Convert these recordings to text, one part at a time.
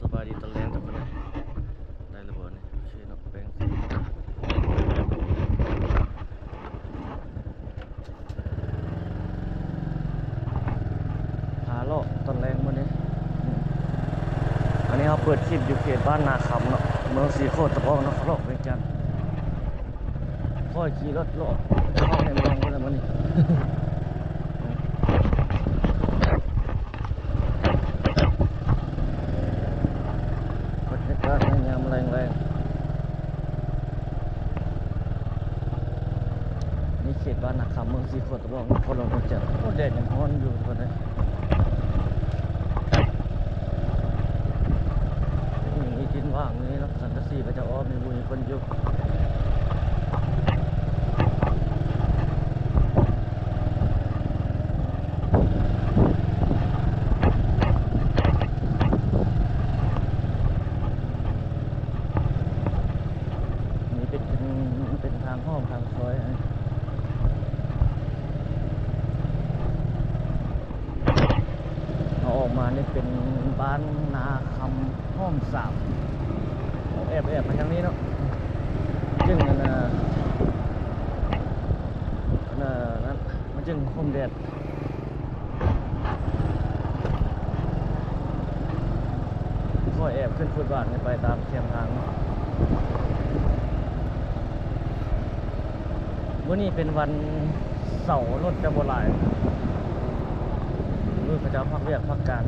สบายดีตอนแรงกับมันได้ระเบิดนี่เชนกแปลงสีหาเลาะตอนแรงวันนี้อันนี้เขาเปิดคลิปอยู่เขตบ้านนาคำเนาะเมืองสีโคตรตะบองเนาะเขาเลาะเวียงจันทน์ค่อยขี่รถเลาะเข้าในเมืองกันแล้วมันนี่บรรยากาศในยามแรงๆนี่เขตบ้านนาคำเมืองสีโคตรตะบองเขาเลาะเวียงจันทน์โอ้แดดยังร้อนอยู่ตอนนี้ดินว่างนี่เนาะสังกะสีก็จะอ้อมมีบุญคนอยู่นี่เป็นทางห้อมทางซอยเอาออกมานี่เป็นบ้านนาคำห้อมสามแอบมาทางนี้เนาะจึงนั่นมันจึงคมแดดค่อยแอบขึ้นฟุตบาทไปตามเทียมทางวันนี้เป็นวันเสาร์รถจะบ่หลายรุ่นพระเจ้าพักเรียกพักการ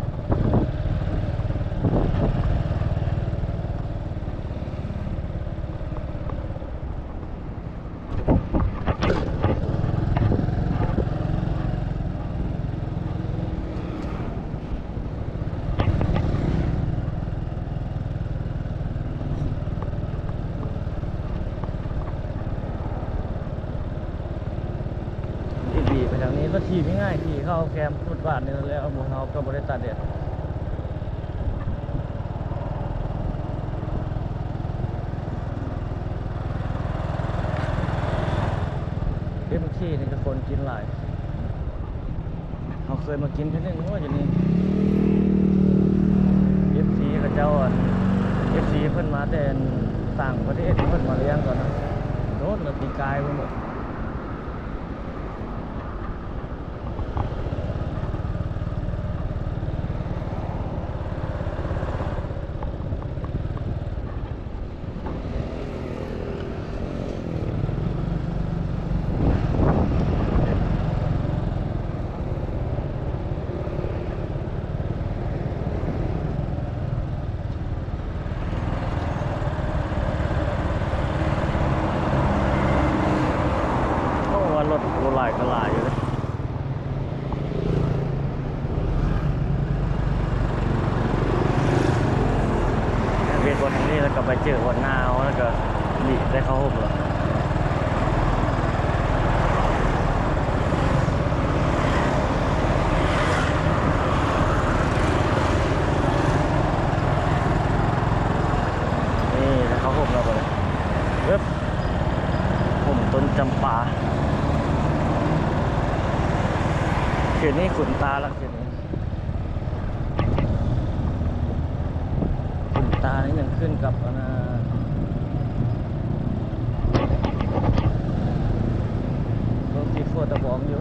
ไปทางนี้ก็ขี่ไม่ง่ายขี่เข้าแคมป์ฟุตบาทนี่แล้วหมูเฮาก็บริษัทเด็ดเต็มที่นี่จะคนกินหลายเขาเคยมากินที่นึงว่าอยู่นี่ FC กับเจ้าFC เพิ่นมาแต่ต่างประเทศเพิ่นมาเลี้ยงก่อนนะโน้ตเราตีกายไปหมดรถโบราณก็หลายอยู่เลยเวียนวันนี้แล้วก็ไปเจอวันหนาวแล้วก็หลีได้เข้าห้องแล้วนี่ได้เข้าห้องแล้วไปเลยเว็บผมต้นจำปาเขียนนี่ขุนตาแล้วเขียนนี้ขุนตานี่ยังขึ้นกับรถที่โคตรบองอยู่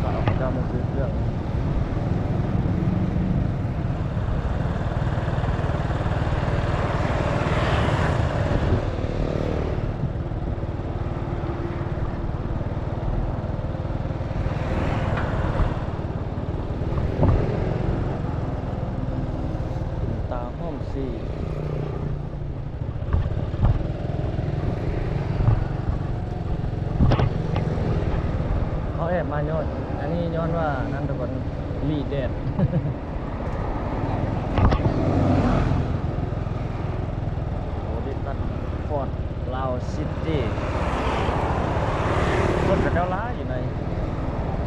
สาวเจ้ามาซื้อเครื่องเขาแอบมาย้อนอันนี้ย้อนว่านั่นทุกคนลีดแดดโอ้ดิตันฟอร์ดลาวซิตี้คนกับเจ้าล้าอยู่ใน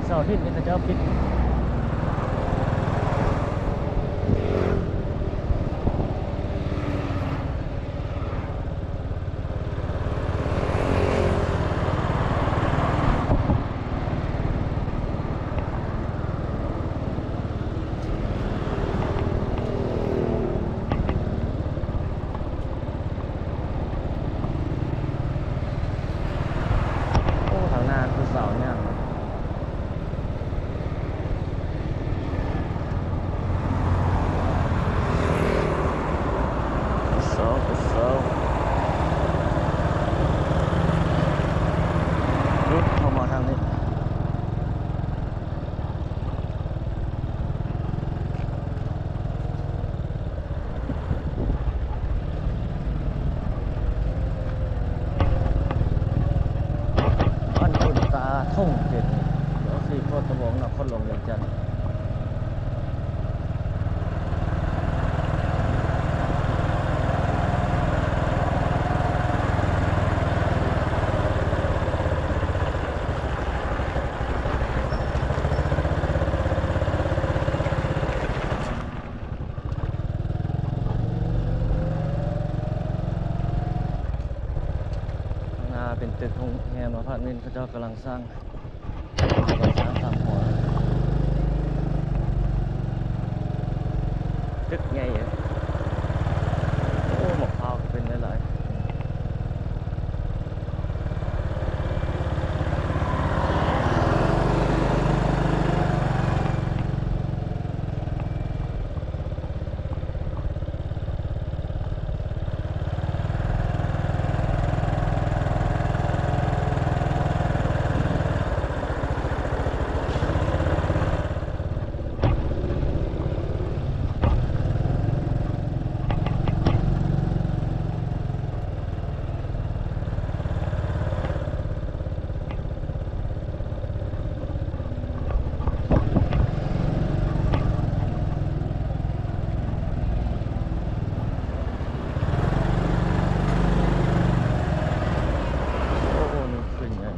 เสาร์อาทิตย์นี่กับเจ้าปิด บ ตึกโรงแรมอพาร์ตเมนต์เขาเจ้ากำลังสร้างตามหัวตึกใหญ่อะโอ้หมอกพร้าวก็เป็นหลายโอ้โหนี่ขึ้นใหญ่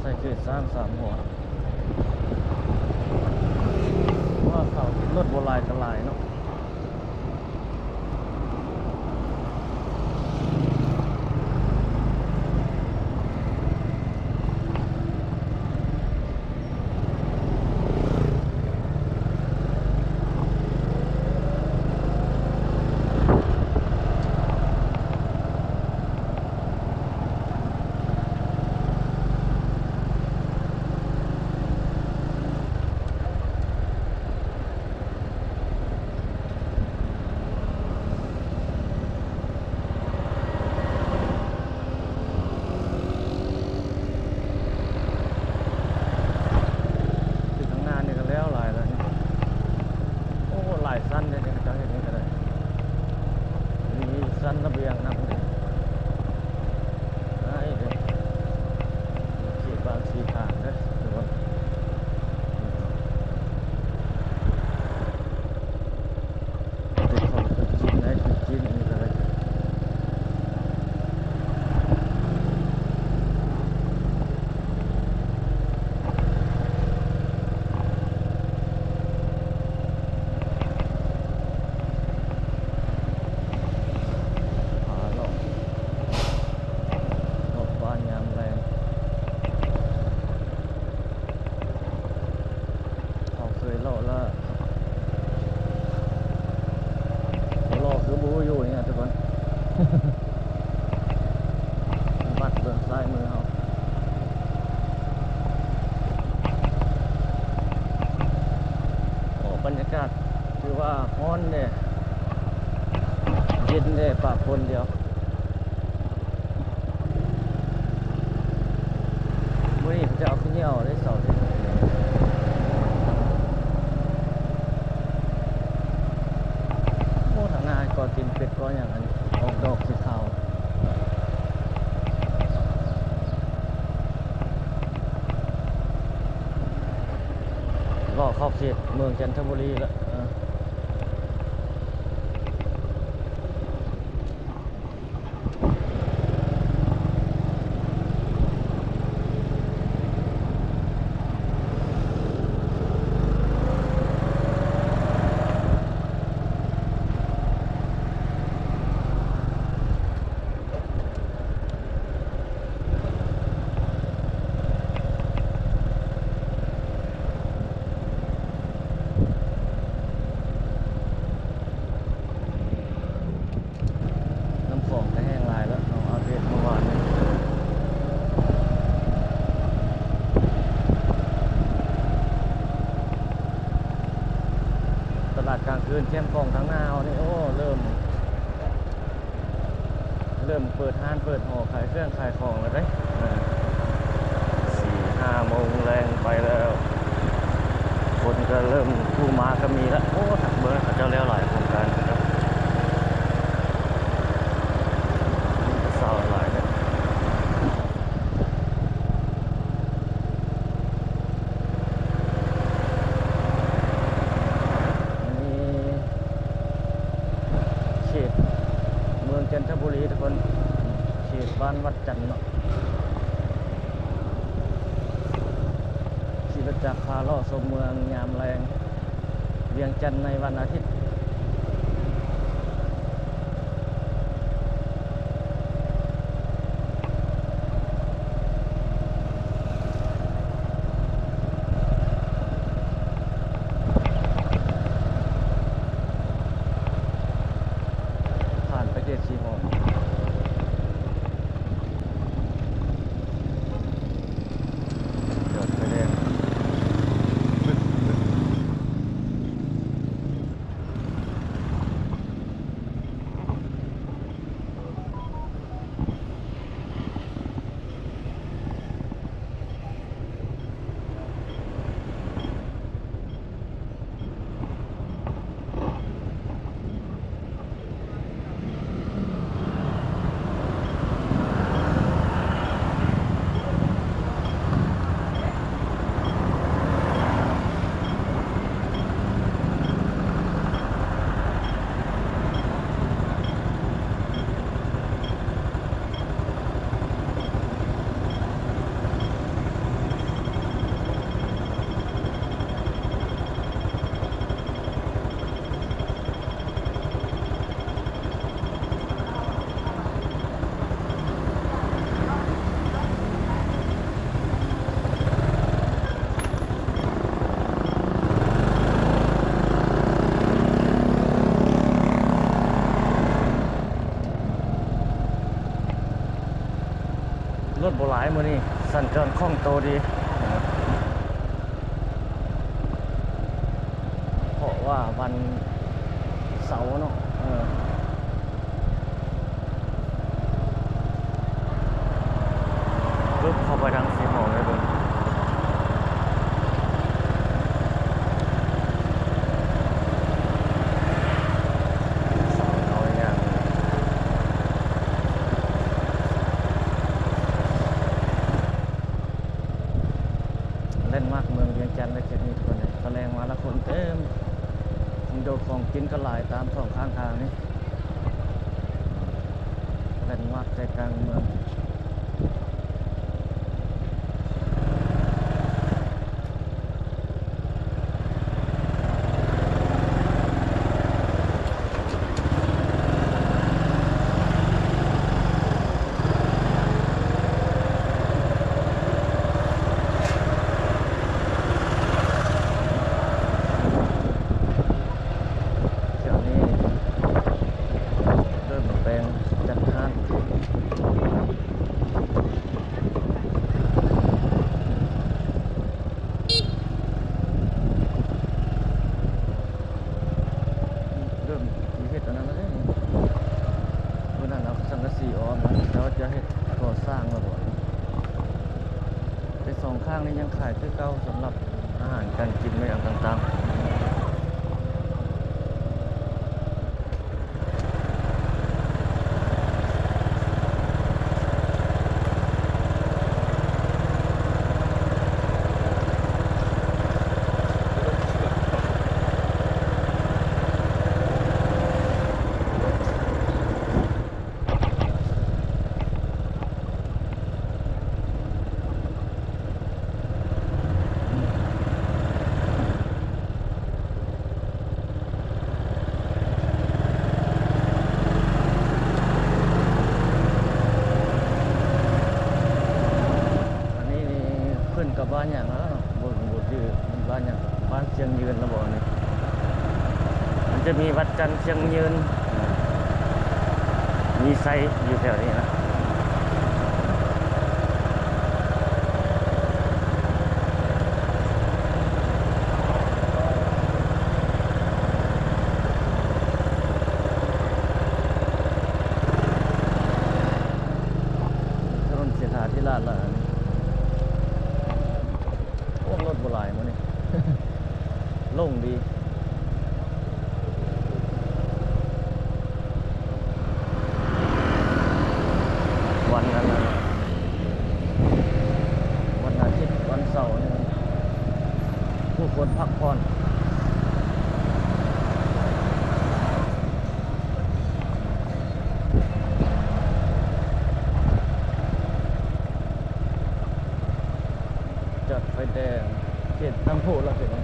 ใส่เกศสร้างสามหัวว่าเขารถโบราณกระลายเนาะคือข้างหน้านี่ก็แล้วหลายแล้วนี่โอ้หลายสั้นเลยเนี่ยเขาเห็นนี่ก็ได้มีสั้นระเบียงนำเลยไอ้เด็กเขียนบางสีทางนะทุกคนติดของตึกจีนไอ้ตึกจีนนี่ก็ได้พาเลาะบ้านยามแรงเขาเคยเลาะแล้วเขาเลาะคือบูอยู่เนี่ยทุกคน บัดเบื้องซ้ายมือเขาโอ้บรรยากาศคือว่าฮ้อนเนี่ยเย็นเนี่ยปะปนเดียวมื้อนี้ผมจะเอาขึ้นเหนี่ยวได้เสาร์อาที่โอ้ทางหน้าก่อตีนเป็ดก่ออย่างนั้นออกดอกสีขาวก็เข้าเขตเมืองจันทบุรีแล้วน้ำของก็แห้งลายแล้วเราอัปเดตเมื่อวานนี้ตลาดกลางคืนแคมป์กองทั้งหน้าเอานี่โอ้เริ่มเปิดห้านเปิดหอขายเครื่องขายของแล้วได้4-5 โมงแรงไปแล้วคนก็เริ่มผู้มาก็มีแล้วโอ้ถักเบอร์เขาเจ้าแล้วหลายโครงการนะครับนี่ก็เศร้าหลายเนี่ยอันนี้เขตเมืองจันทบุรีทุกคนเขตบ้านวัดจันทร์เนาะขี่รถจักรพาเลาะชมเมืองยามแรง เวียงจันทร์ในวันอาทิตย์ผ่านไปเจ็ดสี่โมงจอดไฟแดงรถโบราณมื้อนี้สัญจรคล่องตัวดี เพราะว่าวันเสาร์เนาะปึ๊บเข้าไปทางสีหมอกเลยเบิ่งสองเอาอย่างเล่นมากเมืองเวียงจันทร์และเขตนี้ทุกคนเลยแสดงมาแล้วคนเต็มโดดของกินก็หลายตามสองข้างทางนี่เล่นมากใจกลางเมืองแถวนี้เริ่มเป็นจัดห้างเริ่มมีเฮ็ดอันนั้นแล้วเด้นี่เมื่อนั้นเอาสังกะสีออมนะแล้วจะเฮ็ดก่อสร้างแล้วบ่แต่สองข้างนี้ยังขายคือเก่าสำหรับอาหารการกินในอย่างต่างๆอันนี้นี่ขึ้นกับบ้านอย่างแล้วเนาะบนชื่อบ้านอย่างบ้านเชียงยืนแล้วบอกนี่มันจะมีวัดจันทร์เชียงยืนมีไซอยู่แถวนี้นะถนนเสถาธิราชละอันนี้โอ้รถโบราณมานี่ โล่งดีวันนั้นน่ะวันอาทิตย์วันเสาร์นี่ผู้คนพักผ่อนจัดไฟแดงเขตน้ำพุแล้วเป็นไง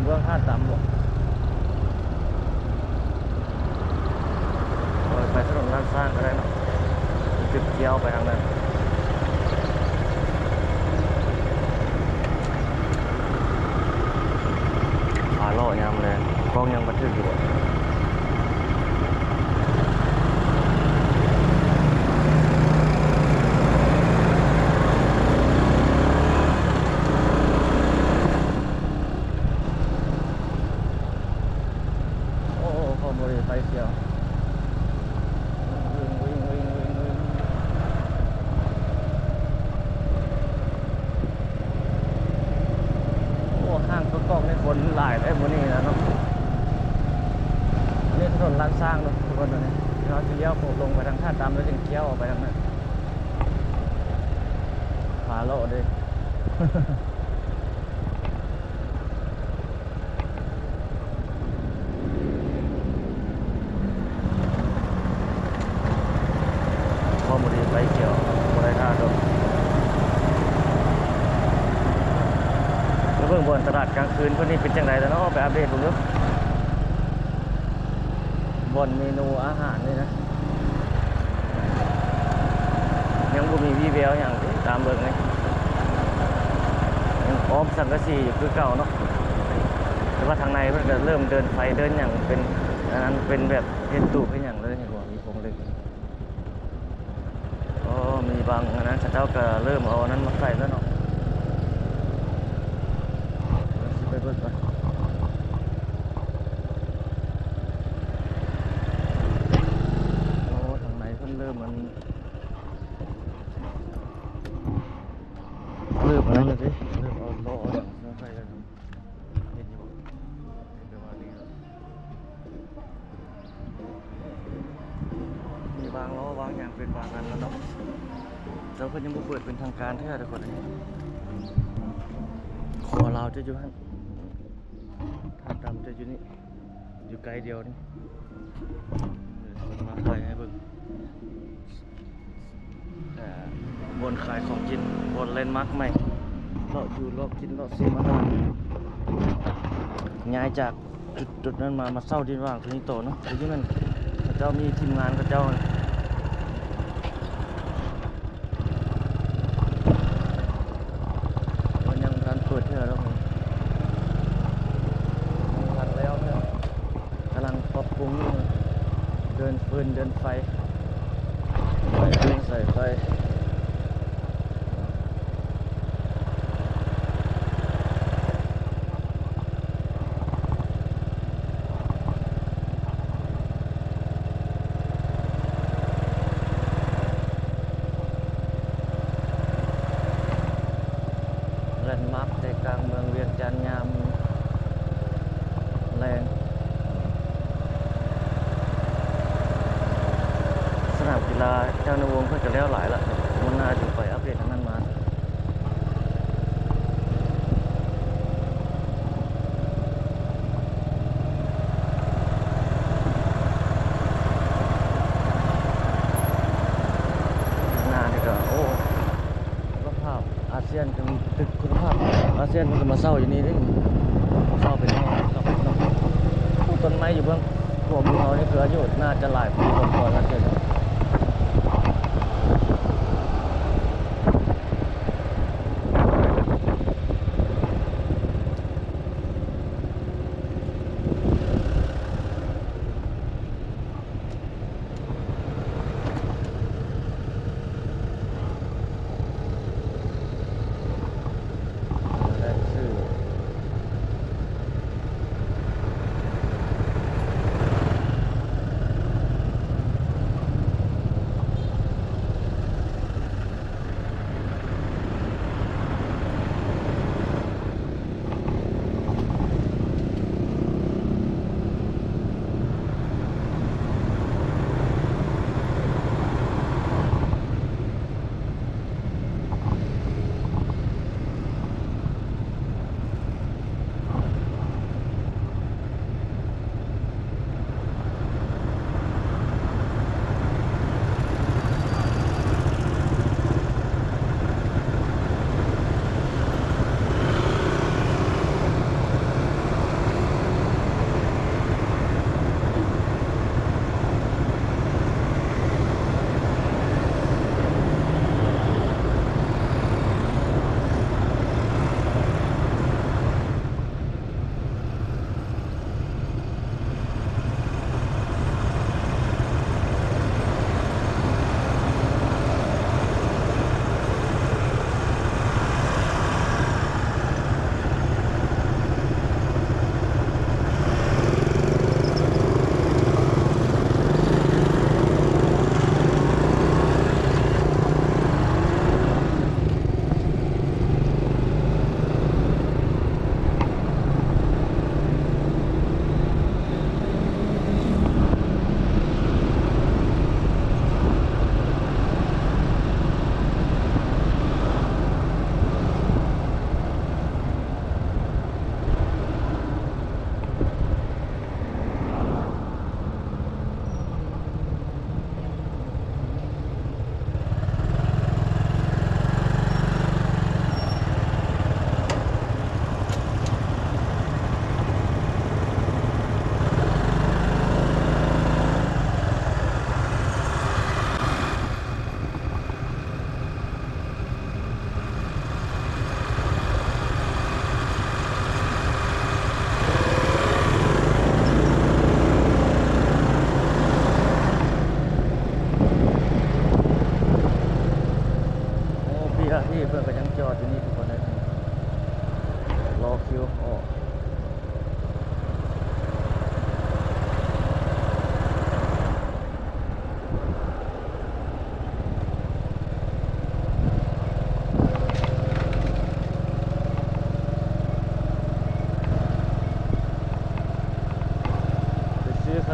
เบื้องท่าต่ำบ่ไปถนนลาดสร้างก็ได้เนาะจุดเกี่ยวไปทางนั้นขาล่อยำเลยกล้องยังบันทึกอยู่ไฟเขียววิ่งโอ้ห้างก็กล้องในคนหลายได้บนนี้นะเนาะอันนี้ถนนลานสร้างเนาะทุกคนตอนนี้เราจะเลี้ยวลงไปทางท่าตามแล้วจึงเกี้ยวออกไปทางนั้นขาโลดดิพอหมดไฟเขียวบนไรท่าดมแล้วเพิ่งบนตลาดกลางคืนพวกนี้เป็นจังไรแล้วเนาะไปอัปเดตดูเนาะบนเมนูอาหารนี่นะยังบ่มีวีแววอย่างตามเบิ่งเลยยังอ้อมสังกะสีอยู่คือเก่าเนาะแต่ว่าทางในมันก็เริ่มเดินไฟเดินอย่างเป็นอันนั้นเป็นแบบเห็นตูเป็นอย่างเลยเห็นบ่มีโครงเหล็กก็มีบางอันนั้นเจ้าก็เริ่มเอาอันนั้นมาใส่แล้วเนาะไปเบิ่งก่อนโอ้ทางไหนเพิ่นเริ่มมันเริ่มอะไรเลยสิเริ่มเอาล้อเนี่ยมาใส่แล้วเห็นอยู่เห็นประมาณนี้มีบางล้อวางอย่างเป็นบางอันแล้วเนาะเราเพิ่นยังบ่เปิดเป็นทางการแท้ทุกคนเลยขอเราจะอยู่หั่นท่าดำจะอยู่นี่อยู่ไกลเดียวนี่มาถ่ายให้เบิ่งบนขายของกินบนเลนมาร์กใหม่เราอยู่รอบกินรอบซีมาตลาดย้ายจากจุดนั้นมาเศร้าดินว่างที่นี่โตเนาะที่นั่นเจ้ามีทีมงานกับเจ้ามันยังการเปิดเท่าแล้วทันแล้วเนี่ยกำลังปรับปรุงเดินฟืนเดินไฟใส่ไฟแลนด์มาร์คใจกลางเมืองเวียงจันทร์ยามแรงสนามกีฬาเจ้าในวงเพื่อจะแล้วหลายละมันน่าจะไปอัปเดตทางนั้นมาหน้านี่ก็โอ้คุณภาพอาเซียนเป็นตึกคุณภาพอาเซียนมันก็มาเศร้าอยู่นี่ดิเศร้าเป็นห้องครับต้นไม้อยู่เบื้องหัวมือเขานี่คืออายุน่าจะหลายปีก่อนแล้วเกิด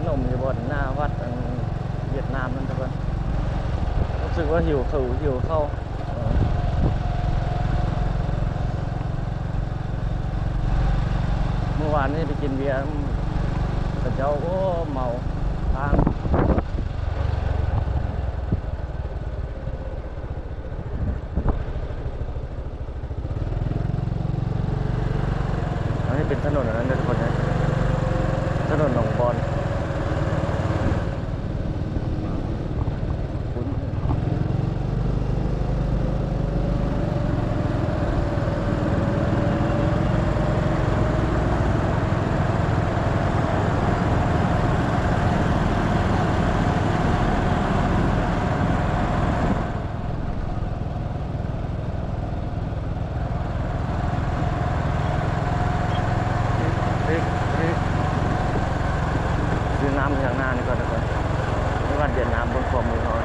นมอยู่บนหน้าวัดอันเวียดนามนั่นทุกคนรู้สึกว่าหิวเข้าเมื่อวานนี้ไปกินเบียร์แต่เจ้าก็เมาทางอันนี้เป็นถนนอันนั้นนะทุกคนนะถนนหนองบอนซื้อน้ำอย่างหน้านี่ก่อนทุกคนนี่ว่าเดือนน้ำบนความมือน้อย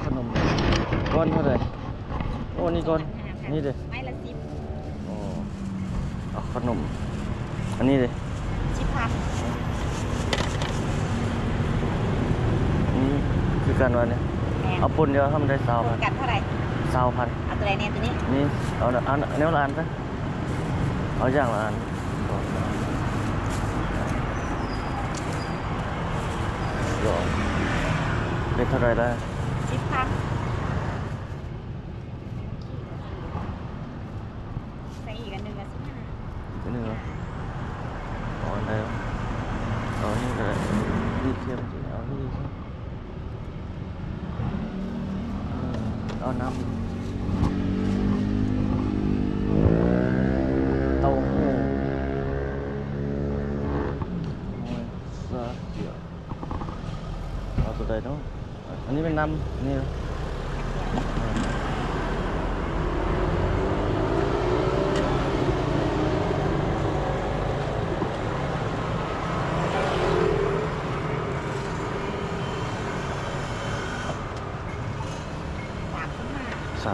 ขนมก้อนเท่าไหร่โอ้นี่ก้อนนี่เด้ ไม้ละ10 โอ้เอาขนมอันนี้เด้ 10,000 นี่คือการวันนี้ แม่ เอาปุ่นเดียวทำได้20,000 กันเท่าไหร่ 20,000 เอาตัวใดเนี่ยตัวนี้ นี่เอาแนวละอันซะเอาอย่างละอันเดี๋ยวเป็นเท่าไหรได้ 10,000ใส่อีกอันหนึงละ15 cái nữa còn đây có như là đi xem chị áo đi xem đó năm tàu hồ ra kiểu ở từ đây đó anh ấy bên năm nè 35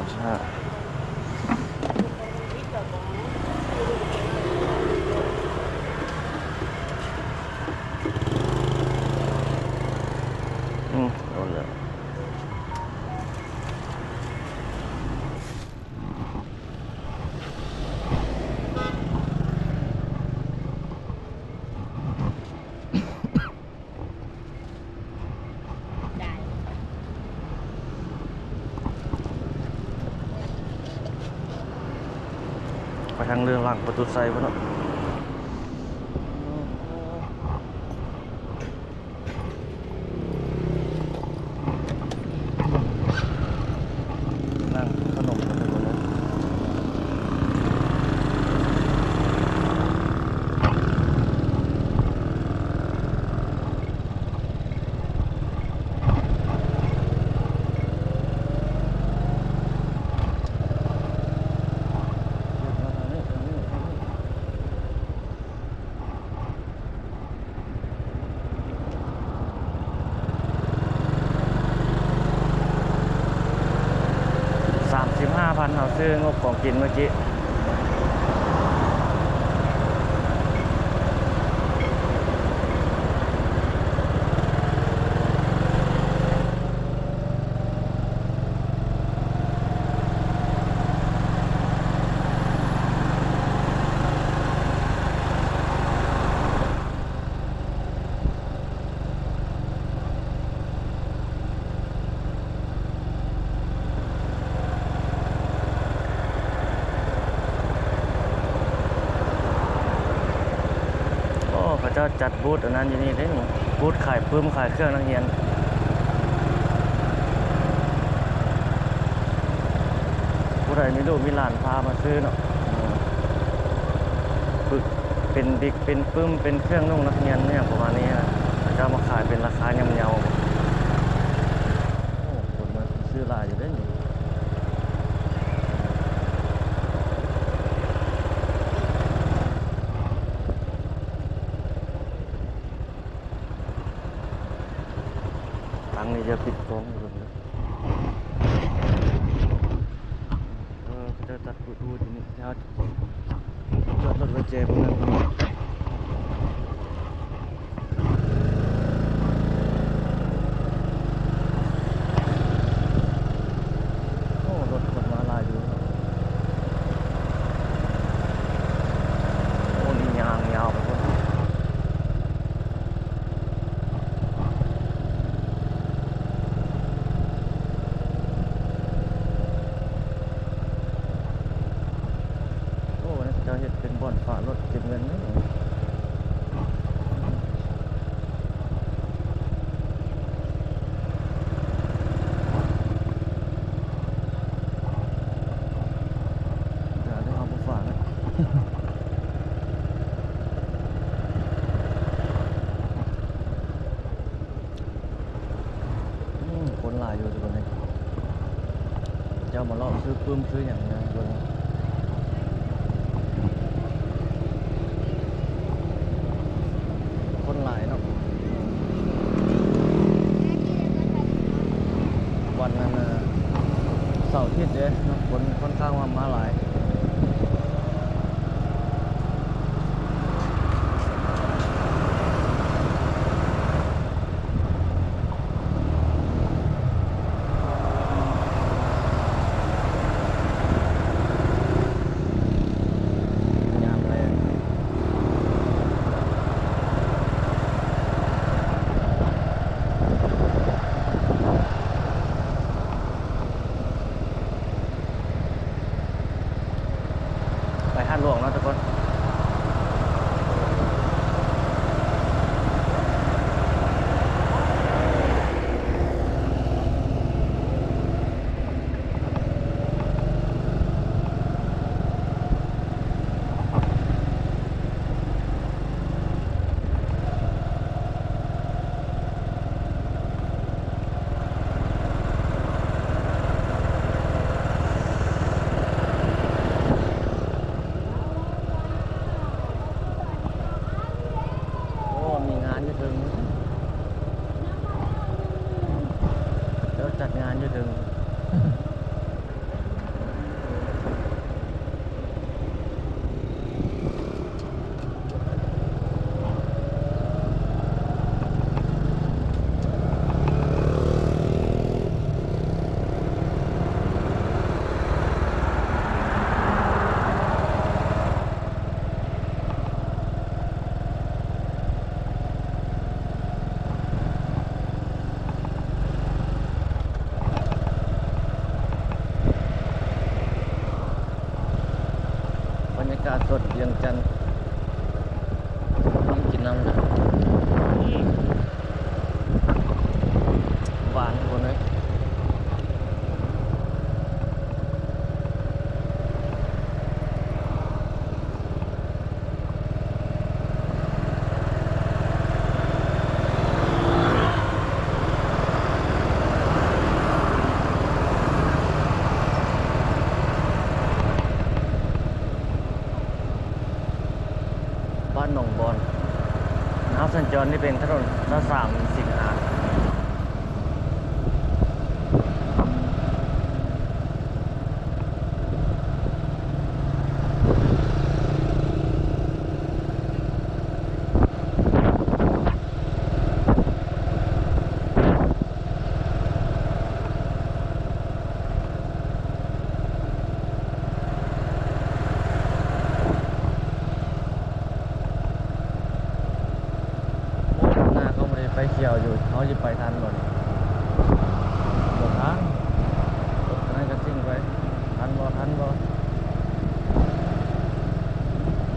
โดนแล้วได้ ไปทางเรื่องหลังประตูไซด์พะเนาะนั่งขนมกันเลยนะ35,000เขาซื้องบของกินเมื่อกี้เขาจะจัดบูธอันนั้นอยู่นี่เด้บูธขายปื้มขายเครื่องนักเรียนผู้ใดมีลูกมีหลานพามาซื้อเนาะปึกเป็นบิ๊กเป็นปื้มเป็นเครื่องนุ่งนักเรียนเนี่ยประมาณนี้นะเขาจะมาขายเป็นราคายำเยาโอ้คนมาซื้อหลายอยู่เด้นี่ น างนี้จะปิดโค้งอยู่เลยเขาจะตัดปูดูทีนี้เขาจอดรถไว้เจ็บนั่นโอ้รถคนมาลายอยู่โอ้นี่ยางยาวไปคน โอ้นะจะเห็นเป็นบ่อนฝารถเก็บเงินนี่จะได้เอาไปฝากนะคนหลายอยู่ทุกคนเลยเจ้ามาเลาะซื้อปื้มซื้ออย่างเงี้ยคนคนหลายเนาะวันนั้นน่ะเสาร์อาทิตย์เด้เนาะคนค่อนข้างว่ามาหลายงานแรงไปห้างหลวงเนาะทุกคนโอ้มีงานอยู่ถึงเดี๋ยวจัดงานอยู่ถึง บรรยากาศสดเวียงจันทร์น้ำกินน้ำนะหวานคนเลยบ้านหนองบอนน้ำสัญจรนี่เป็นถนนพระสามสิงหาหน้าเขาไม่ได้ไฟเขียวอยู่เขาจะไปทันหมดหมดทางรถนั้นก็ซิ่งไปทันบ่ทันบ่ง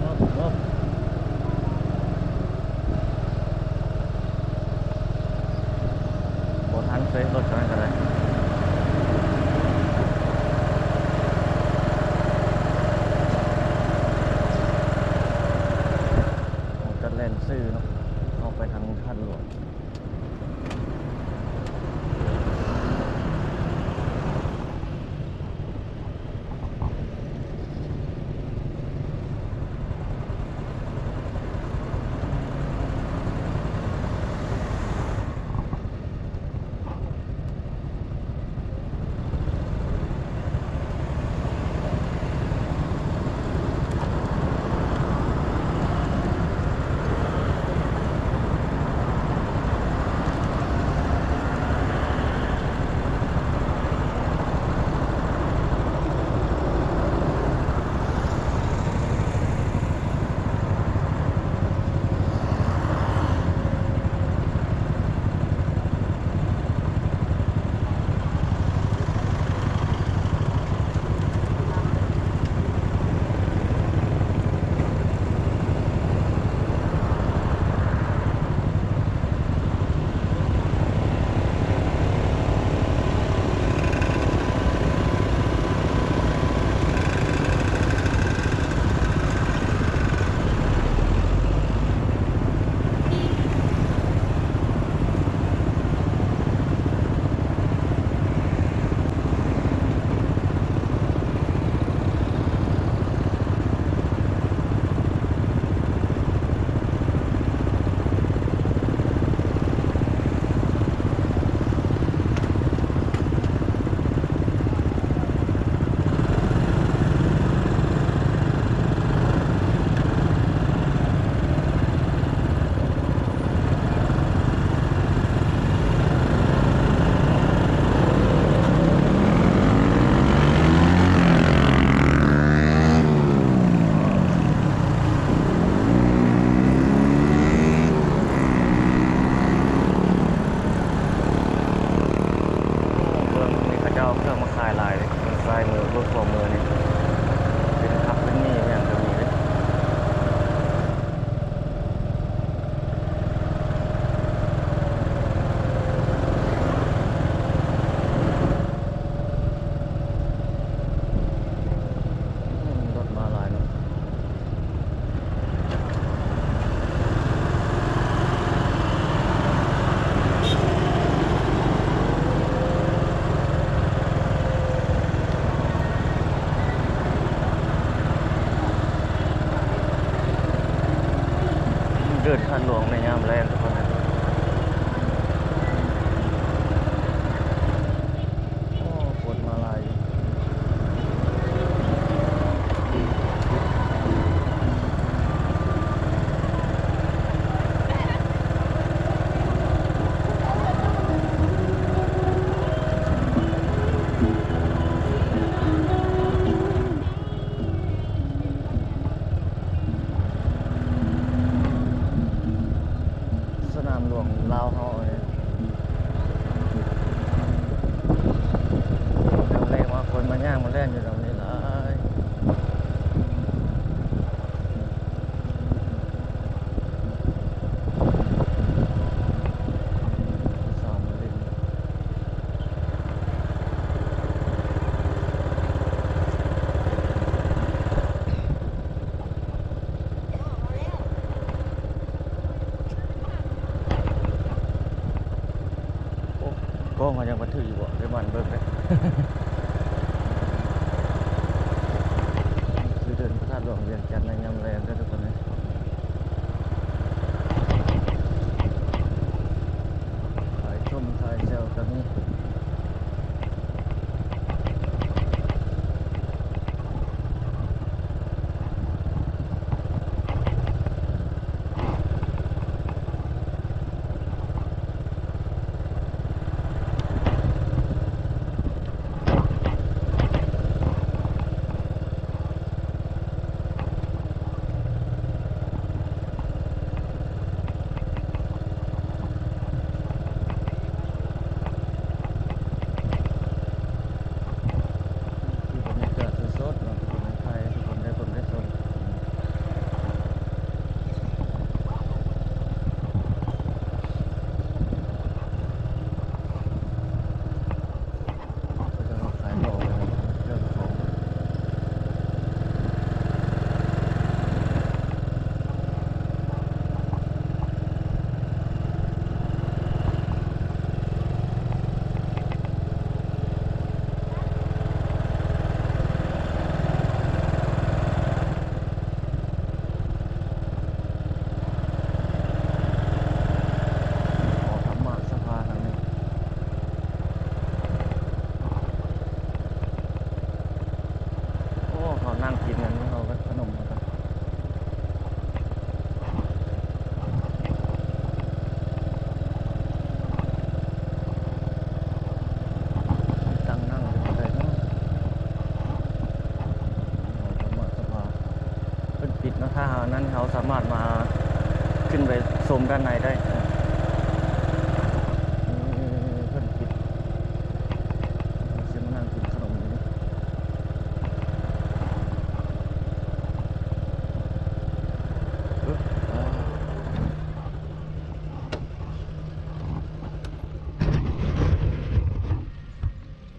บงบบ่ทันเฟซรถนั้นก็ได้จะเล่นซื่อเนาะออกไปทางท่านหลวง ดินทางหลวงในยามแรงทุกคนนะโอ้ฝนมาลายสนามหลวงลาวเฮาเนี่ยเดี๋ยวแรงว่าคนมาย่างมาแล่นอยู่ตรงนี้หลายสาวมาเล่น โอ้กล้องมันยังบันทึกอยู่บ่ได้มันเบิ่งเลย คือเดินพระธาตุหลวงเวียงจันทร์ในยามแรงเด้อทุกคนเลยขายชมขายเซลกันนี่คือบรรยากาศสดๆเนาะทุกคนในไทยทุกคนได้คนได้ชมก็จะมาขายของเลยนะเรื่องของ ขอธรรมะสภาทางนี้โอ้เขานั่งกินกันนี่เขาก็ขนมมากันตั้งนั่งอยู่ได้เนาะขอธรรมะสภาเป็นปิดนะถ้าหานั้นเขาสามารถมาขึ้นไปชมด้านในได้เพิ่นปิดเราจะมานั่งกินขนมอยู่นี่ปึ๊บ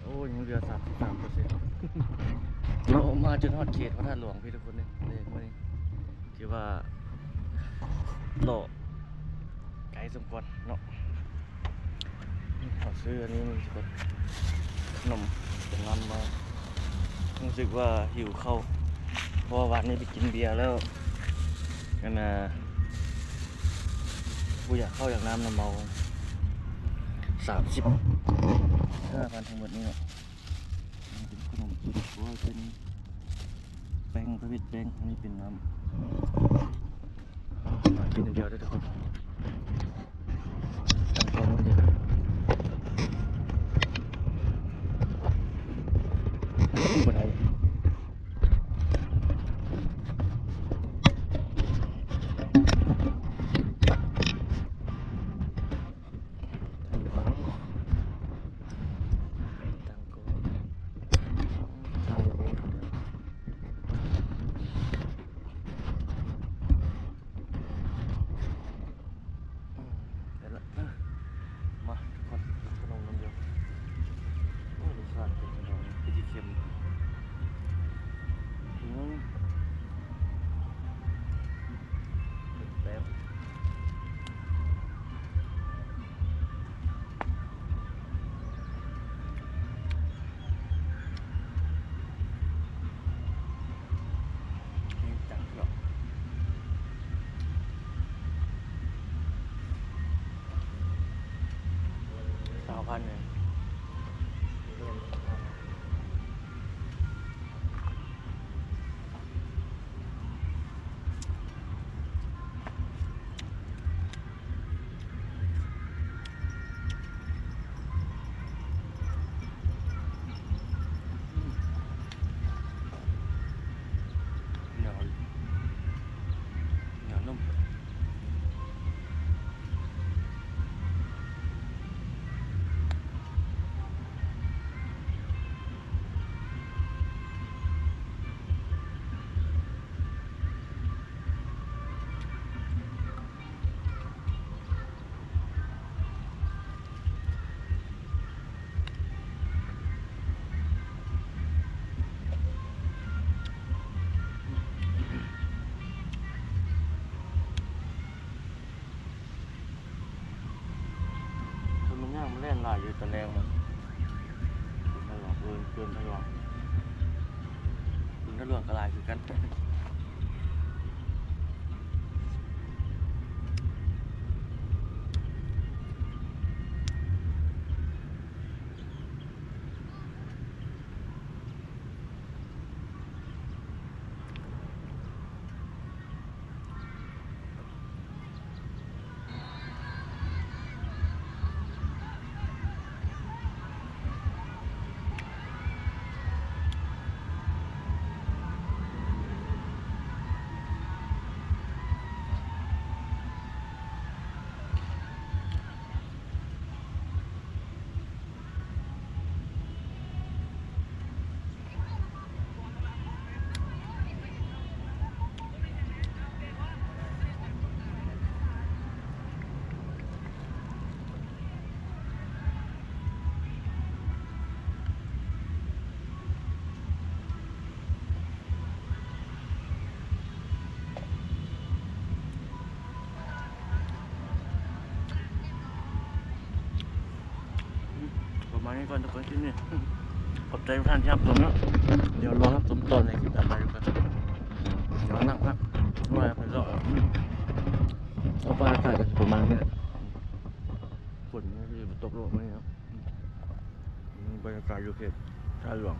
โอ้ยยังเหลือ33%เรามาจนฮอดเขตพระธาตุหลวงพี่ทุกคนนี่เลยมื่อนี้ถือว่าโลไกลสมควรเนาะนี่ขอซื้ออันนี้มันจะเป็นขนมเป็นน้ำมารู้สึกว่าหิวข้าวเพราะว่าวันนี้ไปกินเบียร์แล้วกันกูอยากเข้าอยากน้ำน้ำเมา35,000ทั้งหมดนี่เนาะมันเป็นขนมจีนหรือว่าเป็นแป้งประเภทแป้งอันนี้เป็นน้ำกินเดียวได้ทุกคนตั้งกล้องไว้ดีบนไหนตั้งกล้องถ่ายรูปเดียว โ 5,000เนี่ยเหนียวเหนียวนุ่ม คือมันย่างมันเล่นลายอยู่ตะแรงมันทะลวงเกินทะลวงคุณทะลวงกระลายคือกันประมาณนี้ก่อนทุกคนที่นี่ขอบใจทุกท่านที่รับชมเนาะเดี๋ยวรอรับชมตอนในคลิปต่อไปทุกคนเดี๋ยวนั่งพักด้วยไปรอเอาไปอากาศกันประมาณนี้ฝนนี่จะตกลงไหมครับบรรยากาศอยู่เขตท่าหลวง